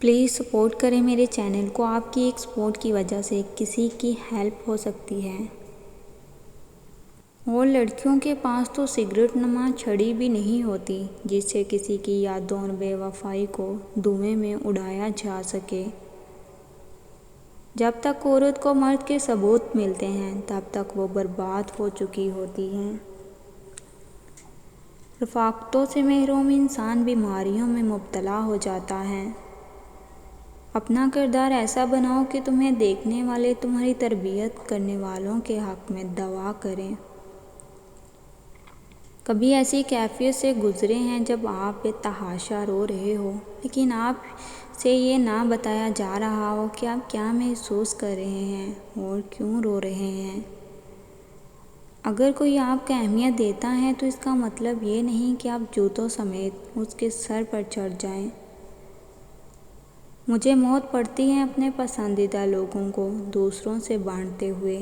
Please support کریں میرے channel کو، آپ کی ایک سپورٹ کی وجہ سے کسی کی ہیلپ ہو سکتی ہے۔ اور لڑکیوں کے پاس تو سگریٹ نما چھڑی بھی نہیں ہوتی جس سے کسی کی یادوں اور بے وفائی کو دھوئیں میں اڑایا جا سکے۔ جب تک عورت کو مرد کے ثبوت ملتے ہیں تب تک وہ برباد ہو چکی ہوتی ہے۔ رفاقتوں سے محروم انسان بیماریوں میں مبتلا ہو جاتا ہے۔ اپنا کردار ایسا بناؤ کہ تمہیں دیکھنے والے تمہاری تربیت کرنے والوں کے حق میں دعا کریں۔ کبھی ایسی کیفیت سے گزرے ہیں جب آپ بے تحاشا رو رہے ہو لیکن آپ سے یہ نہ بتایا جا رہا ہو کہ آپ کیا محسوس کر رہے ہیں اور کیوں رو رہے ہیں۔ اگر کوئی آپ کو اہمیت دیتا ہے تو اس کا مطلب یہ نہیں کہ آپ جوتوں سمیت اس کے سر پر چڑھ جائیں۔ مجھے موت پڑتی ہے اپنے پسندیدہ لوگوں کو دوسروں سے بانٹتے ہوئے۔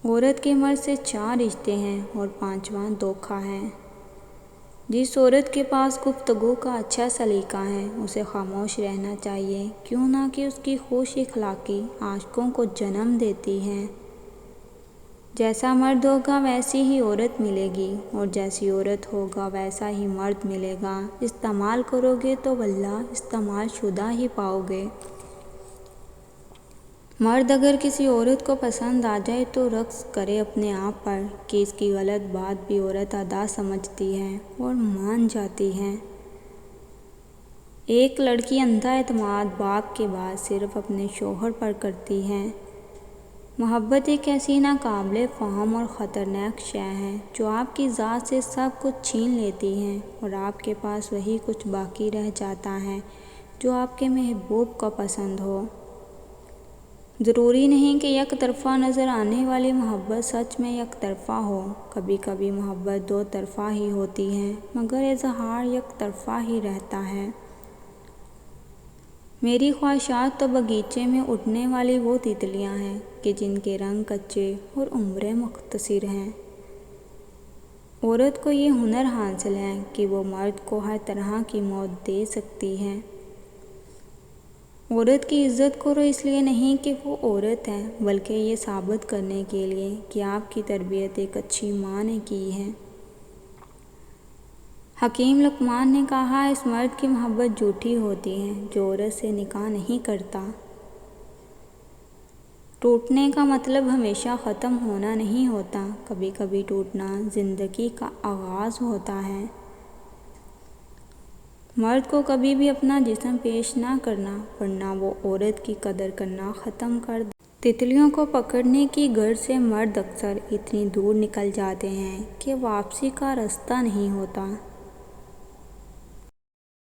عورت کے مرد سے 4 رشتے ہیں اور 5واں دھوکہ ہے۔ جس عورت کے پاس گفتگو کا اچھا سلیقہ ہے اسے خاموش رہنا چاہیے، کیوں نہ کہ اس کی خوش اخلاقی عاشقوں کو جنم دیتی ہے۔ جیسا مرد ہوگا ویسی ہی عورت ملے گی اور جیسی عورت ہوگا ویسا ہی مرد ملے گا۔ استعمال کرو گے تو واللہ استعمال شدہ ہی پاؤ گے۔ مرد اگر کسی عورت کو پسند آ جائے تو رقص کرے اپنے آپ پر کہ اس کی غلط بات بھی عورت ادا سمجھتی ہے اور مان جاتی ہے۔ ایک لڑکی اندھا اعتماد باپ کے بعد صرف اپنے شوہر پر کرتی ہے۔ محبت ایک ایسی ناقابل فہم اور خطرناک شے ہے جو آپ کی ذات سے سب کچھ چھین لیتی ہے اور آپ کے پاس وہی کچھ باقی رہ جاتا ہے جو آپ کے محبوب کو پسند ہو۔ ضروری نہیں کہ یک طرفہ نظر آنے والی محبت سچ میں یک طرفہ ہو، کبھی کبھی محبت 2 طرفہ ہی ہوتی ہے مگر اظہار یک طرفہ ہی رہتا ہے۔ میری خواہشات تو باغیچے میں اڑنے والی وہ تتلیاں ہیں کہ جن کے رنگ کچے اور عمریں مختصر ہیں۔ عورت کو یہ ہنر حاصل ہے کہ وہ مرد کو ہر طرح کی موت دے سکتی ہے۔ عورت کی عزت کرو اس لیے نہیں کہ وہ عورت ہے بلکہ یہ ثابت کرنے کے لیے کہ آپ کی تربیت ایک اچھی ماں نے کی ہے۔ حکیم لقمان نے کہا اس مرد کی محبت جھوٹی ہوتی ہے جو عورت سے نکاح نہیں کرتا۔ ٹوٹنے کا مطلب ہمیشہ ختم ہونا نہیں ہوتا، کبھی کبھی ٹوٹنا زندگی کا آغاز ہوتا ہے۔ مرد کو کبھی بھی اپنا جسم پیش نہ کرنا ورنہ وہ عورت کی قدر کرنا ختم کر دے۔ تتلیوں کو پکڑنے کی غرض سے مرد اکثر اتنی دور نکل جاتے ہیں کہ واپسی کا راستہ نہیں ہوتا۔